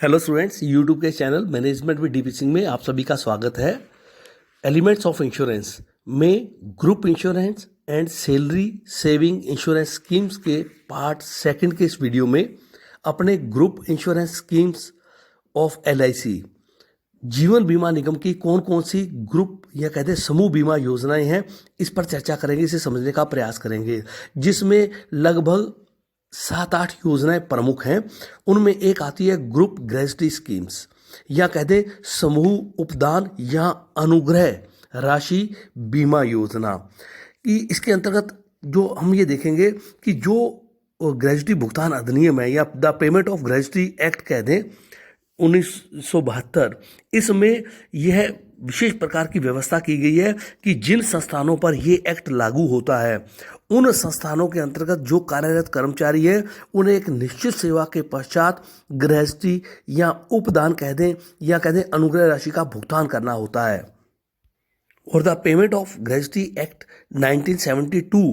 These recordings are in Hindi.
हेलो स्टूडेंट्स, यूट्यूब के channel management with DP Singh में आप सभी का स्वागत है। एलिमेंट्स ऑफ इंश्योरेंस में group insurance and salary saving insurance schemes के पार्ट सेकंड के इस वीडियो में अपने group insurance schemes of LIC जीवन बीमा निगम की कौन कौन सी ग्रुप या कहते हैं समूह बीमा योजनाएं हैं, इस पर चर्चा करेंगे, इसे समझने का प्रयास करेंगे, जिसमें लगभग 7-8 योजनाएं प्रमुख हैं। उनमें एक आती है ग्रुप ग्रेजुटी स्कीम्स या कहते समूह उपदान या अनुग्रह राशि बीमा योजना कि इसके अंतर्गत जो हम ये देखेंगे कि जो ग्रेजुटी भुगतान अधिनियम है या the payment of gratuity act कह दें 1972, इसमें यह विशेष प्रकार की व्यवस्था की गई है कि जिन संस्थानों पर ये एक्ट लागू होता है उन संस्थानों के अंतर्गत जो कार्यरत कर्मचारी है उन्हें एक निश्चित सेवा के पश्चात ग्रेजुटी या उपदान कह दें या कह दें अनुग्रह राशि का भुगतान करना होता है। और the payment of gratuity act 1972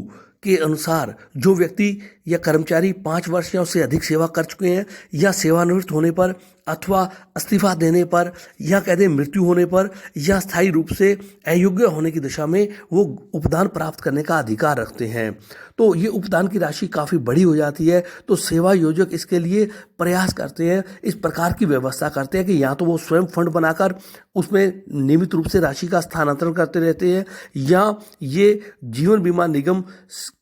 के अनुसार जो व्यक्ति या कर्मचारी 5 वर्ष या उससे अधिक सेवा कर चुके हैं या सेवानिवृत्त होने पर अथवा इस्तीफा देने पर या कह दें मृत्यु होने पर या स्थायी रूप से अयोग्य होने की दशा में वो उपदान प्राप्त करने का अधिकार रखते हैं। तो ये उपदान की राशि काफ़ी बड़ी हो जाती है, तो सेवा योजक इसके लिए प्रयास करते हैं, इस प्रकार की व्यवस्था करते हैं कि या तो वो स्वयं फंड बनाकर उसमें नियमित रूप से राशि का स्थानांतरण करते रहते हैं या ये जीवन बीमा निगम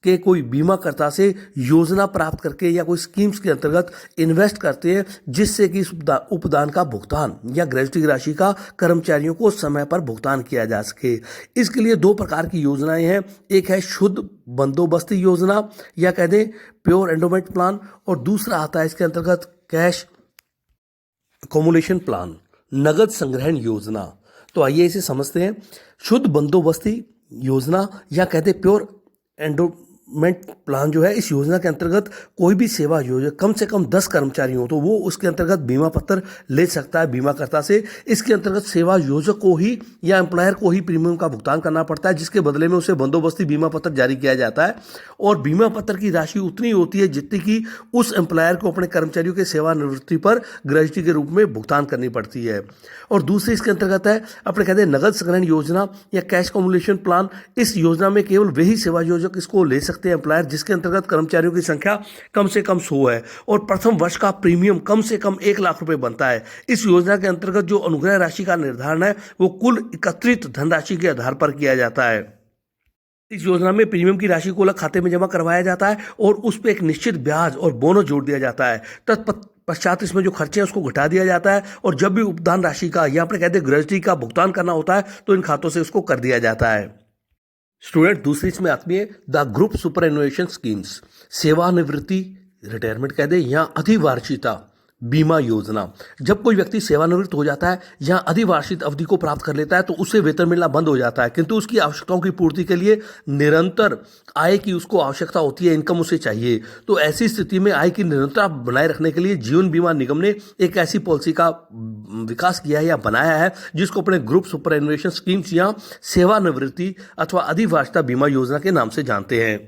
के कोई बीमाकर्ता से योजना प्राप्त करके या कोई स्कीम्स के अंतर्गत इन्वेस्ट करते हैं, जिससे कि इस उपदान का भुगतान या ग्रेजुटी की राशि का कर्मचारियों को समय पर भुगतान किया जा सके। इसके लिए 2 प्रकार की योजनाएं हैं। एक है शुद्ध बंदोबस्ती योजना या कह दें प्योर एंडोमेंट प्लान, और दूसरा आता है इसके अंतर्गत कैश अकोमोडेशन प्लान, नगद संग्रहण योजना। तो आइए इसे समझते हैं। शुद्ध बंदोबस्ती योजना या कहते प्योर एंडोमेंट प्लान जो है, इस योजना के अंतर्गत कोई भी सेवा योजक कम से कम 10 कर्मचारी हो तो वो उसके अंतर्गत बीमा पत्र ले सकता है बीमाकर्ता से। इसके अंतर्गत सेवा योजक को ही या एम्प्लॉयर को ही प्रीमियम का भुगतान करना पड़ता है, जिसके बदले में उसे बंदोबस्ती बीमा पत्र जारी किया जाता है और बीमा पत्र की राशि उतनी होती है जितनी कि उस एम्प्लॉयर को अपने कर्मचारियों के सेवानिवृत्ति पर ग्रेजुटी के रूप में भुगतान करनी पड़ती है। और दूसरी इसके अंतर्गत है अपने कहते हैं नगद संग्रहण योजना या कैश अकोमोडेशन प्लान। इस योजना में केवल वही सेवा योजक इसको ले सकते हैं एम्प्लॉयर जिसके अंतर्गत कर्मचारियों की संख्या कम से कम 100 है और प्रथम वर्ष का प्रीमियम कम से कम 1 लाख रुपए बनता है। इस योजना के अंतर्गत जो अनुग्रह राशि का निर्धारण है वो कुल एकत्रित धनराशि के आधार पर किया जाता है। इस योजना में प्रीमियम की राशि को अलग खाते में जमा करवाया जाता है और उस पर एक निश्चित ब्याज और बोनस जोड़ दिया जाता है। तत्पश्चात इसमें जो खर्चे हैं उसको घटा दिया जाता है और जब भी उपदान राशि का या अपने कहते हैं ग्रेजुटी का भुगतान करना होता है तो इन खातों से उसको कर दिया जाता है। स्टूडेंट, दूसरी इसमें आती है द ग्रुप सुपरएनुएशन स्कीम्स, सेवानिवृत्ति रिटायरमेंट कह दे या अधिवार्षिकता बीमा योजना। जब कोई व्यक्ति सेवानिवृत्त हो जाता है या अधिवार्षिक अवधि को प्राप्त कर लेता है तो उसे वेतन मिलना बंद हो जाता है, किंतु उसकी आवश्यकताओं की पूर्ति के लिए निरंतर आय की उसको आवश्यकता होती है, इनकम उसे चाहिए। तो ऐसी स्थिति में आय की निरंतरता बनाए रखने के लिए जीवन बीमा निगम ने एक ऐसी पॉलिसी का विकास किया है या बनाया है जिसको अपने ग्रुप सुपरएनुएशन स्कीम्स या सेवानिवृत्ति अथवा अधिवार्षिकता बीमा योजना के नाम से जानते हैं।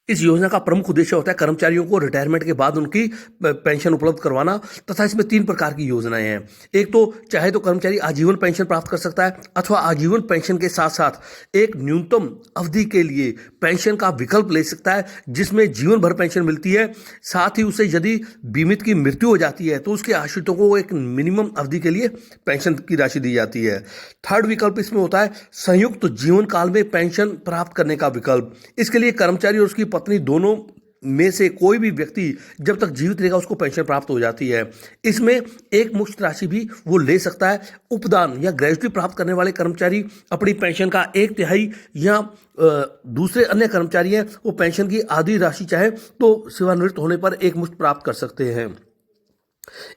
इस योजना का प्रमुख उद्देश्य होता है कर्मचारियों को रिटायरमेंट के बाद उनकी पेंशन उपलब्ध करवाना तथा इसमें 3 प्रकार की योजनाएं हैं। एक तो चाहे तो कर्मचारी आजीवन पेंशन प्राप्त कर सकता है अथवा आजीवन पेंशन के साथ साथ एक न्यूनतम अवधि के लिए पेंशन का विकल्प ले सकता है जिसमें जीवन भर पेंशन मिलती है। साथ ही उसे यदि बीमित की मृत्यु हो जाती है तो उसके आश्रितों को एक मिनिमम अवधि के लिए पेंशन की राशि दी जाती है। थर्ड विकल्प इसमें होता है संयुक्त जीवन काल में पेंशन प्राप्त करने का विकल्प। इसके लिए कर्मचारी और उसकी पत्नी दोनों में से कोई भी व्यक्ति जब तक जीवित रहेगा उसको पेंशन प्राप्त हो जाती है। इसमें एक मुश्त राशि भी वो ले सकता है। उपदान या ग्रेजुटी प्राप्त करने वाले कर्मचारी अपनी पेंशन का 1/3 या दूसरे अन्य कर्मचारी हैं वो पेंशन की आधी राशि चाहे तो सेवानिवृत्त होने पर एक मुश्त प्राप्त कर सकते हैं।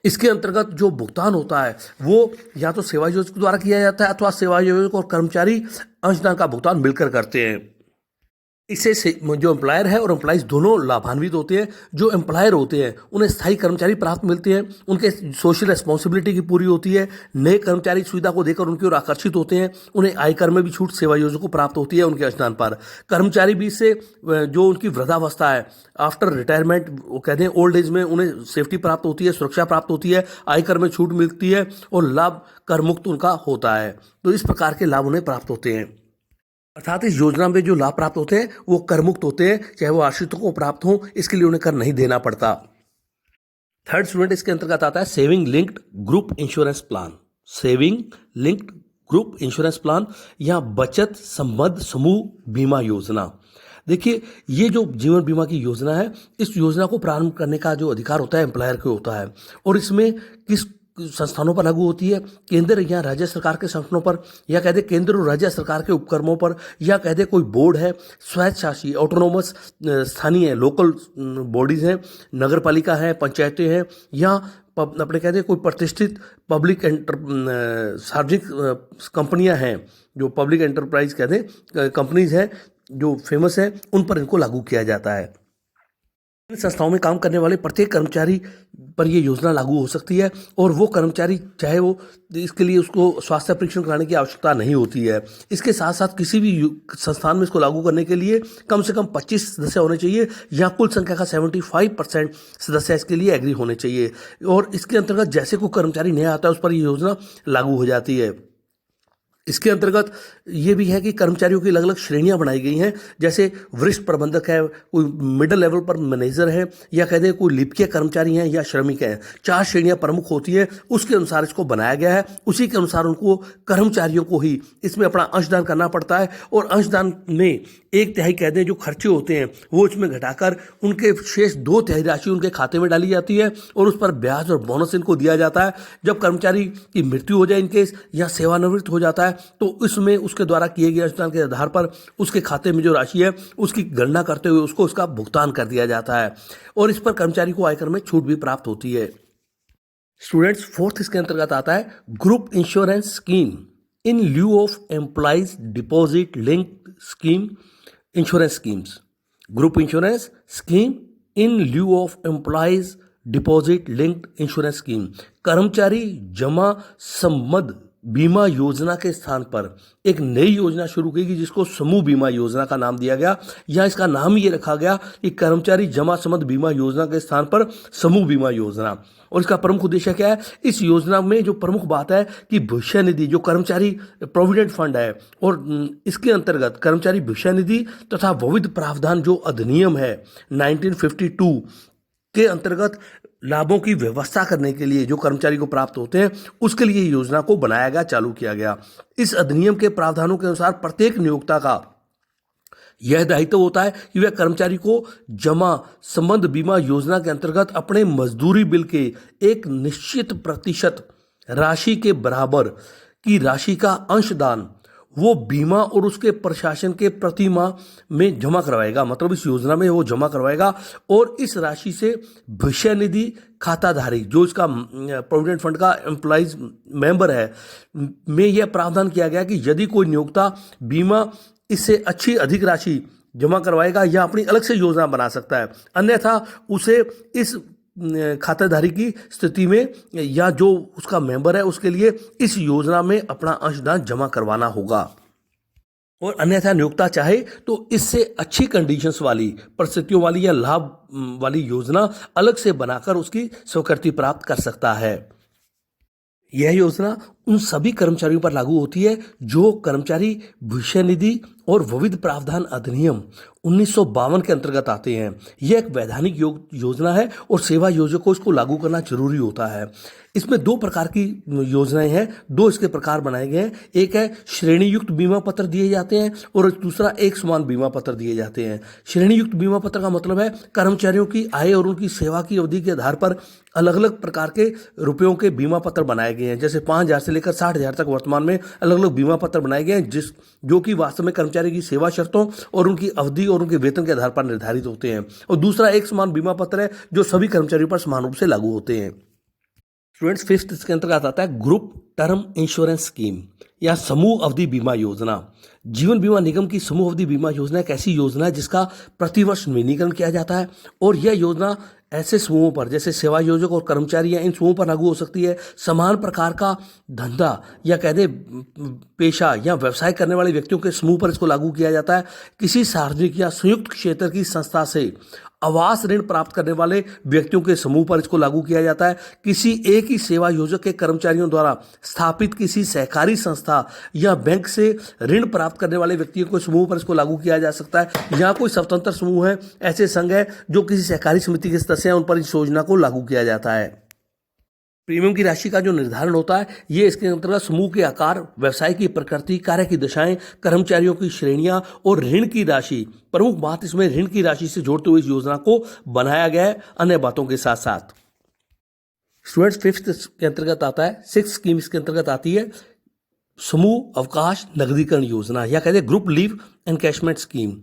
इसके अंतर्गत जो भुगतान होता है वो या तो सेवा योजक द्वारा किया जाता है अथवा सेवा योजक और कर्मचारी अंशदान का भुगतान मिलकर करते हैं। इससे जो एम्प्लॉयर है और एम्प्लॉइज दोनों लाभान्वित होते हैं। जो एम्प्लॉयर होते हैं उन्हें स्थायी कर्मचारी प्राप्त मिलते हैं, उनके सोशल रिस्पॉन्सिबिलिटी की पूरी होती है, नए कर्मचारी सुविधा को देकर उनकी ओर आकर्षित होते हैं, उन्हें आयकर में भी छूट सेवा योजना को प्राप्त होती है उनके अंशदान पर। कर्मचारी भी इससे जो उनकी वृद्धावस्था है, आफ्टर रिटायरमेंट वो कहते हैं ओल्ड एज में, उन्हें सेफ्टी प्राप्त होती है, सुरक्षा प्राप्त होती है, आयकर में छूट मिलती है और लाभ कर मुक्त उनका होता है। तो इस प्रकार के लाभ उन्हें प्राप्त होते हैं। अर्थात इस योजना में जो लाभ प्राप्त होते हैं वो कर मुक्त होते हैं, चाहे वो आश्रितों को प्राप्त हो, इसके लिए उन्हें कर नहीं देना पड़ता। थर्ड स्टूडेंट इसके अंतर्गत आता है saving linked group insurance plan. Saving linked group insurance plan या बचत संबद्ध समूह बीमा योजना। देखिए, ये जो जीवन बीमा की योजना है, इस योजना को प्रारंभ करने का जो अधिकार होता है एम्प्लॉयर को होता है। और इसमें किस संस्थानों पर लागू होती है? केंद्र या राज्य सरकार के संगठनों पर, या कह दे केंद्र और राज्य सरकार के उपक्रमों पर, या कह दे कोई बोर्ड है, स्वायत्तशासी ऑटोनोमस स्थानीय लोकल बॉडीज हैं, नगर पालिका है, पंचायतें हैं, या अपने कहते हैं कोई प्रतिष्ठित पब्लिक सार्वजनिक कंपनियां हैं, जो पब्लिक एंटरप्राइज कहते हैं कंपनीज हैं जो फेमस है, उन पर इनको लागू किया जाता है। इन संस्थाओं में काम करने वाले प्रत्येक कर्मचारी पर यह योजना लागू हो सकती है और वो कर्मचारी चाहे वो इसके लिए उसको स्वास्थ्य परीक्षण कराने की आवश्यकता नहीं होती है। इसके साथ साथ किसी भी संस्थान में इसको लागू करने के लिए कम से कम 25 सदस्य होने चाहिए या कुल संख्या का 75% सदस्य इसके लिए एग्री होने चाहिए। और इसके अंतर्गत जैसे कोई कर्मचारी नया आता है उस पर यह योजना लागू हो जाती है। इसके अंतर्गत ये भी है कि कर्मचारियों की अलग अलग श्रेणियां बनाई गई हैं, जैसे वरिष्ठ प्रबंधक है, कोई मिडिल लेवल पर मैनेजर है, या कहते हैं कोई लिपिकीय कर्मचारी हैं या श्रमिक हैं। 4 श्रेणियां प्रमुख होती है, उसके अनुसार इसको बनाया गया है। उसी के अनुसार उनको कर्मचारियों को ही इसमें अपना अंशदान करना पड़ता है और अंशदान में 1/3 कह दें जो खर्चे होते हैं वो इसमें घटाकर उनके शेष 2/3 राशि उनके खाते में डाली जाती है और उस पर ब्याज और बोनस इनको दिया जाता है। जब कर्मचारी की मृत्यु हो जाए इनकेस या सेवानिवृत्त हो जाता है तो इसमें उसके द्वारा किए गए अंशदान के आधार पर उसके खाते में जो राशि है उसकी गणना करते हुए उसको उसका भुगतान कर दिया जाता है और इस पर कर्मचारी को आयकर में छूट भी प्राप्त होती है। स्टूडेंट्स, फोर्थ इसके अंतर्गत आता है group insurance scheme in lieu of employees deposit linked scheme insurance schemes. Group insurance scheme in lieu of employees deposit linked insurance scheme. कर्मचारी जमा संबद्ध बीमा योजना के स्थान पर एक नई योजना शुरू की गई जिसको समूह बीमा योजना का नाम दिया गया, या इसका नाम ये रखा गया कि कर्मचारी जमा संबद्ध बीमा योजना के स्थान पर समूह बीमा योजना। और इसका प्रमुख उद्देश्य क्या है? इस योजना में जो प्रमुख बात है कि भविष्य निधि जो कर्मचारी प्रोविडेंट फंड है और इसके अंतर्गत कर्मचारी भविष्य निधि तथा विविध प्रावधान जो अधिनियम है 1952 के अंतर्गत लाभों की व्यवस्था करने के लिए जो कर्मचारी को प्राप्त होते हैं उसके लिए योजना को बनाया गया, चालू किया गया। इस अधिनियम के प्रावधानों के अनुसार प्रत्येक नियोक्ता का यह दायित्व होता है कि वह कर्मचारी को जमा संबद्ध बीमा योजना के अंतर्गत अपने मजदूरी बिल के एक निश्चित प्रतिशत राशि के बराबर की राशि का अंशदान वो बीमा और उसके प्रशासन के प्रति माह में जमा करवाएगा। मतलब इस योजना में वो जमा करवाएगा और इस राशि से भविष्य निधि खाताधारी जो इसका प्रोविडेंट फंड का एम्प्लॉइज मेंबर है में यह प्रावधान किया गया कि यदि कोई नियोक्ता बीमा इससे अच्छी अधिक राशि जमा करवाएगा या अपनी अलग से योजना बना सकता है, अन्यथा उसे इस खाताधारी की स्थिति में या जो उसका मेंबर है उसके लिए इस योजना में अपना अंशदान जमा करवाना होगा। और अन्यथा नियोक्ता चाहे तो इससे अच्छी कंडीशंस वाली, परिस्थितियों वाली या लाभ वाली योजना अलग से बनाकर उसकी स्वीकृति प्राप्त कर सकता है। यह योजना उन सभी कर्मचारियों पर लागू होती है जो कर्मचारी भविष्य निधि और विविध प्रावधान अधिनियम 1952 के अंतर्गत आते हैं। यह एक वैधानिक योजना है और सेवा योजक को इसको लागू करना जरूरी होता है। इसमें 2 प्रकार की योजनाएं हैं, 2 इसके प्रकार बनाए गए हैं। एक है श्रेणी युक्त बीमा पत्र दिए जाते हैं और दूसरा एक समान बीमा पत्र दिए जाते हैं। श्रेणी युक्त बीमा पत्र का मतलब है कर्मचारियों की आय और उनकी सेवा की अवधि के आधार पर अलग अलग प्रकार के रुपयों के बीमा पत्र बनाए गए हैं। जैसे 5,000 से लेकर 60,000 तक वर्तमान में अलग अलग बीमा पत्र बनाए गए हैं जो कि वास्तव में कर्मचारी की सेवा शर्तों और उनकी अवधि और उनके वेतन के आधार पर निर्धारित होते हैं। और दूसरा एक समान बीमा पत्र है जो सभी कर्मचारियों पर समान रूप से लागू होते हैं। स्टूडेंट्स, फिफ्थ इसके अंतर्गत आता है ग्रुप टर्म इंश्योरेंस स्कीम या समूह अवधि बीमा योजना। जीवन बीमा निगम की समूह अवधि बीमा योजना एक ऐसी योजना है जिसका प्रतिवर्ष नवीनीकरण किया जाता है और यह योजना ऐसे समूहों पर जैसे सेवा योजक और कर्मचारी हैं इन समूहों पर लागू हो सकती है। समान प्रकार का धंधा या कह दे पेशा या व्यवसाय करने वाले व्यक्तियों के समूह पर इसको लागू किया जाता है। किसी सार्वजनिक या संयुक्त क्षेत्र की संस्था से आवास ऋण प्राप्त करने वाले व्यक्तियों के समूह पर इसको लागू किया जाता है। किसी एक ही सेवा योजक के कर्मचारियों द्वारा स्थापित किसी सहकारी संस्था या बैंक से ऋण प्राप्त करने वाले व्यक्तियों के समूह पर इसको लागू किया जा सकता है। यहाँ कोई स्वतंत्र समूह है, ऐसे संघ है जो किसी सहकारी समिति के सदस्य हैं, उन पर इस योजना को लागू किया जाता है। प्रीमियम की राशि का जो निर्धारण होता है ये इसके अंतर्गत समूह के आकार, व्यवसाय की प्रकृति, कार्य की दशाएं, कर्मचारियों की श्रेणियां और ऋण की राशि, प्रमुख बात इसमें ऋण की राशि से जोड़ते हुए इस योजना को बनाया गया है अन्य बातों के साथ साथ। स्टूडेंट्स, फिफ्थ के अंतर्गत आता है, सिक्स स्कीम इसके अंतर्गत आती है समूह अवकाश नगदीकरण योजना या कहते हैं ग्रुप लीव एनकैशमेंट स्कीम।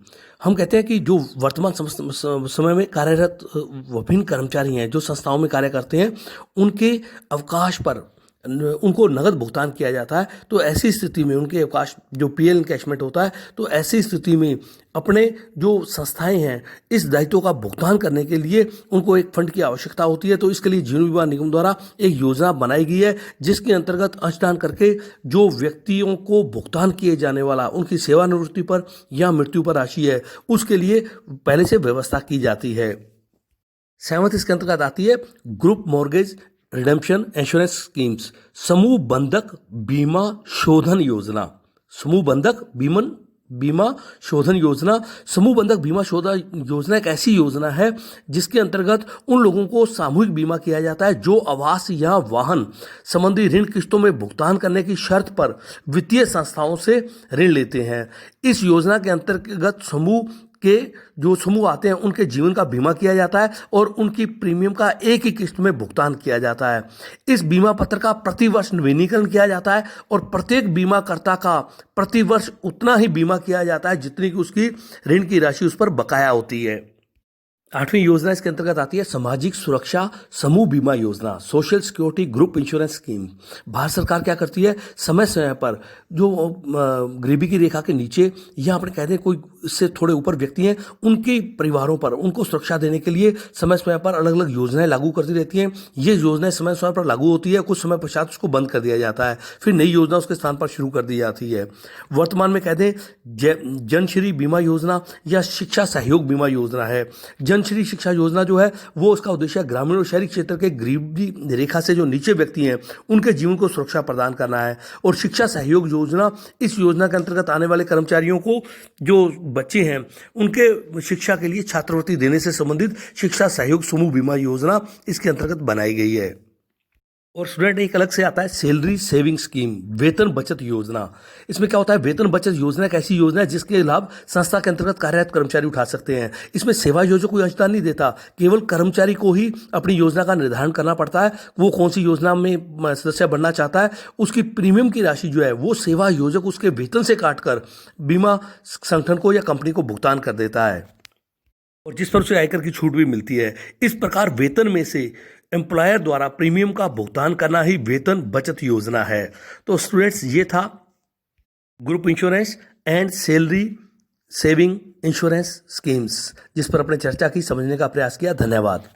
हम कहते हैं कि जो वर्तमान समय में कार्यरत विभिन्न कर्मचारी हैं जो संस्थाओं में कार्य करते हैं उनके अवकाश पर उनको नगद भुगतान किया जाता है। तो ऐसी स्थिति में उनके अवकाश जो पीएल एनकैशमेंट होता है, तो ऐसी स्थिति में अपने जो संस्थाएं हैं इस दायित्व का भुगतान करने के लिए उनको एक फंड की आवश्यकता होती है। तो इसके लिए जीवन बीमा निगम द्वारा एक योजना बनाई गई है जिसके अंतर्गत अंशदान करके जो व्यक्तियों को भुगतान किए जाने वाला उनकी सेवानिवृत्ति पर या मृत्यु पर राशि है उसके लिए पहले से व्यवस्था की जाती है। सेवंथ इसके अंतर्गत आती है group mortgage redemption insurance schemes, समूह बंधक बीमा शोधन योजना। समूह बंधक बीमा शोधन योजना। समूह बंधक बीमा शोधन योजना एक ऐसी योजना है जिसके अंतर्गत उन लोगों को सामूहिक बीमा किया जाता है जो आवास या वाहन संबंधी ऋण किस्तों में भुगतान करने की शर्त पर वित्तीय संस्थाओं से ऋण लेते हैं। इस योजना के अंतर्गत समूह के जो समूह आते हैं उनके जीवन का बीमा किया जाता है और उनकी प्रीमियम का एक ही किस्त में भुगतान किया जाता है। इस बीमा पत्र का प्रतिवर्ष नवीनीकरण किया जाता है और प्रत्येक बीमाकर्ता का प्रतिवर्ष उतना ही बीमा किया जाता है जितनी कि उसकी ऋण की राशि उस पर बकाया होती है। आठवीं योजना इसके अंतर्गत आती है सामाजिक सुरक्षा समूह बीमा योजना, social security group insurance scheme. Bharat सरकार क्या करती है, समय समय पर जो गरीबी की रेखा के नीचे या अपने कहते हैं कोई इससे थोड़े ऊपर व्यक्ति हैं उनके परिवारों पर उनको सुरक्षा देने के लिए समय समय पर अलग अलग योजनाएं लागू करती रहती हैं। ये योजनाएं समय समय पर लागू होती है, कुछ समय पश्चात उसको बंद कर दिया जाता है, फिर नई योजना उसके स्थान पर शुरू कर दी जाती है। वर्तमान में कहते हैं जनश्री बीमा योजना या शिक्षा सहयोग बीमा योजना है। जनश्री शिक्षा योजना जो है वो उसका उद्देश्य ग्रामीण और शहरी क्षेत्र के गरीबी रेखा से जो नीचे व्यक्ति हैं उनके जीवन को सुरक्षा प्रदान करना है। और शिक्षा सहयोग योजना, इस योजना के अंतर्गत आने वाले कर्मचारियों को जो बच्चे हैं उनके शिक्षा के लिए छात्रवृत्ति देने से संबंधित शिक्षा सहयोग समूह बीमा योजना इसके अंतर्गत बनाई गई है। और स्टूडेंट एक अलग से आता है सैलरी सेविंग स्कीम, वेतन बचत योजना। इसमें क्या होता है, वेतन बचत योजना एक ऐसी योजना है जिसके लाभ संस्था के अंतर्गत कार्यरत कर्मचारी उठा सकते हैं। इसमें सेवा योजक कोई अंशदान नहीं देता, केवल कर्मचारी को ही अपनी योजना का निर्धारण करना पड़ता है। वो कौन सी योजना में सदस्य बनना चाहता है, उसकी प्रीमियम की राशि जो है वो सेवा योजक उसके वेतन से काटकर बीमा संगठन को या कंपनी को भुगतान कर देता है और जिस पर उसे आयकर की छूट भी मिलती है। इस प्रकार वेतन में से एम्प्लॉयर द्वारा प्रीमियम का भुगतान करना ही वेतन बचत योजना है। तो स्टूडेंट्स ये था group insurance and salary saving insurance schemes जिस पर अपने चर्चा की, समझने का प्रयास किया। धन्यवाद।